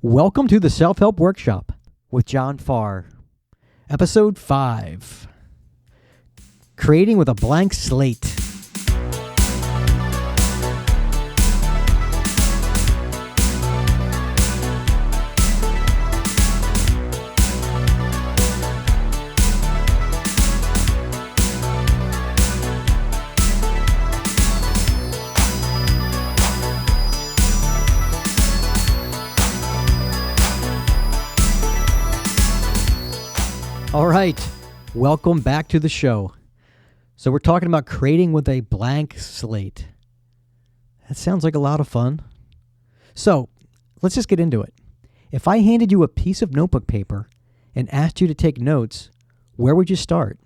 Welcome to the Self-Help Workshop with John Farr. Episode 5. Creating with a Blank Slate. All right, welcome back to the show. So we're talking about creating with a blank slate. That sounds like a lot of fun. So let's just get into it. If I handed you a piece of notebook paper and asked you to take notes, where would you start?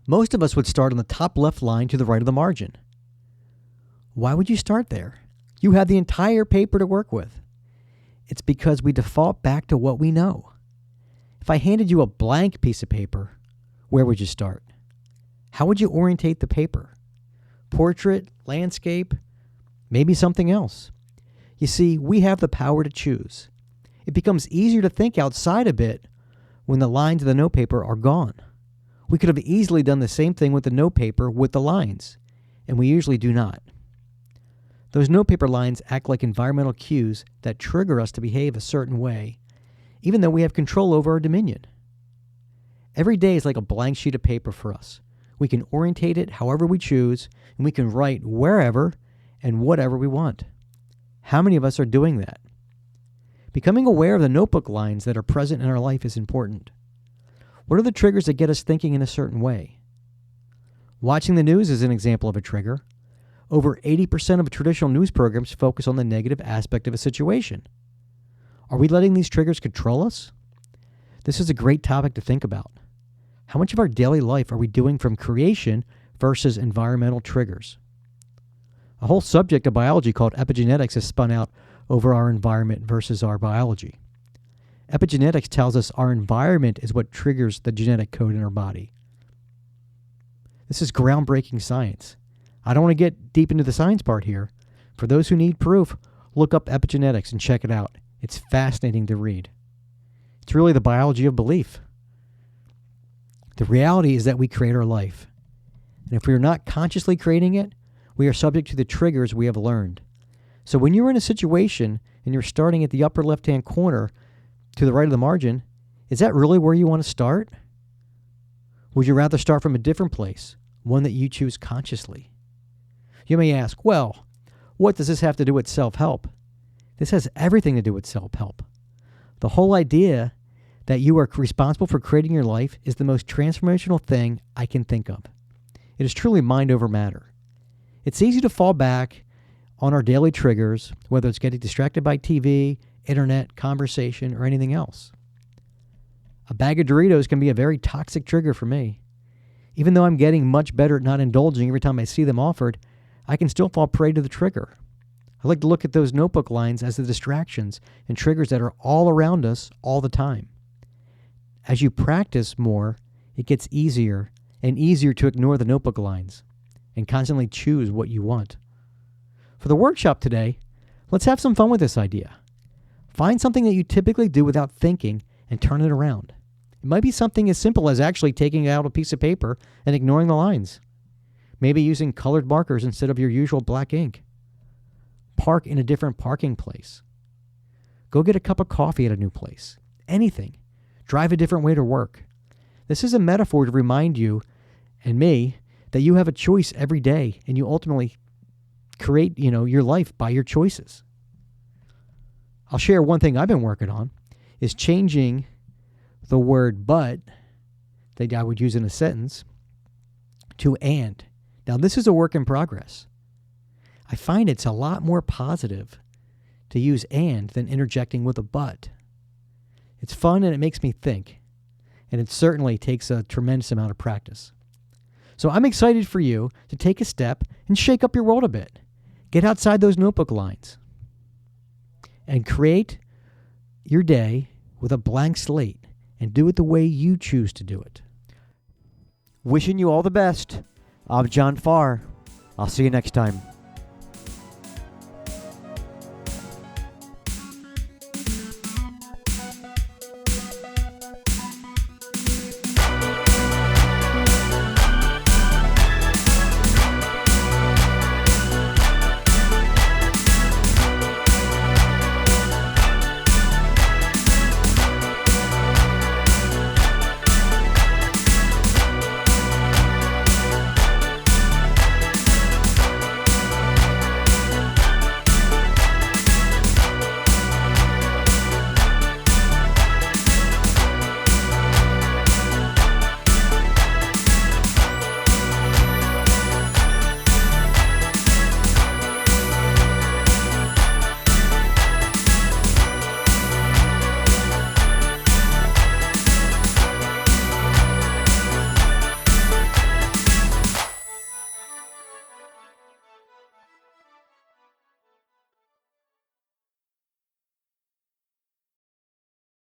Most of us would start on the top left line to the right of the margin. Why would you start there? You have the entire paper to work with. It's because we default back to what we know. If I handed you a blank piece of paper, where would you start? How would you orientate the paper? Portrait, landscape, maybe something else. You see, we have the power to choose. It becomes easier to think outside a bit when the lines of the notepaper are gone. We could have easily done the same thing with the notepaper with the lines, and we usually do not. Those notepaper lines act like environmental cues that trigger us to behave a certain way, even though we have control over our dominion. Every day is like a blank sheet of paper for us. We can orientate it however we choose, and we can write wherever and whatever we want. How many of us are doing that? Becoming aware of the notebook lines that are present in our life is important. What are the triggers that get us thinking in a certain way? Watching the news is an example of a trigger. Over 80% of traditional news programs focus on the negative aspect of a situation. Are we letting these triggers control us? This is a great topic to think about. How much of our daily life are we doing from creation versus environmental triggers? A whole subject of biology called epigenetics is spun out over our environment versus our biology. Epigenetics tells us our environment is what triggers the genetic code in our body. This is groundbreaking science. I don't want to get deep into the science part here. For those who need proof, look up epigenetics and check it out. It's fascinating to read. It's really the biology of belief. The reality is that we create our life. And if we are not consciously creating it, we are subject to the triggers we have learned. So when you're in a situation and you're starting at the upper left-hand corner to the right of the margin, is that really where you want to start? Would you rather start from a different place, one that you choose consciously? You may ask, well, what does this have to do with self-help? This has everything to do with self-help. The whole idea that you are responsible for creating your life is the most transformational thing I can think of. It is truly mind over matter. It's easy to fall back on our daily triggers, whether it's getting distracted by TV, internet, conversation, or anything else. A bag of Doritos can be a very toxic trigger for me. Even though I'm getting much better at not indulging every time I see them offered, I can still fall prey to the trigger. I like to look at those notebook lines as the distractions and triggers that are all around us all the time. As you practice more, it gets easier and easier to ignore the notebook lines and constantly choose what you want. For the workshop today, let's have some fun with this idea. Find something that you typically do without thinking and turn it around. It might be something as simple as actually taking out a piece of paper and ignoring the lines. Maybe using colored markers instead of your usual black ink. Park in a different parking place. Go get a cup of coffee at a new place. Anything. Drive a different way to work. This is a metaphor to remind you and me that you have a choice every day and you ultimately create, your life by your choices. I'll share one thing I've been working on is changing the word but that I would use in a sentence to and. Now this is a work in progress. I find it's a lot more positive to use and than interjecting with a but. It's fun and it makes me think. And it certainly takes a tremendous amount of practice. So I'm excited for you to take a step and shake up your world a bit. Get outside those notebook lines and create your day with a blank slate and do it the way you choose to do it. Wishing you all the best. I'm John Farr. I'll see you next time.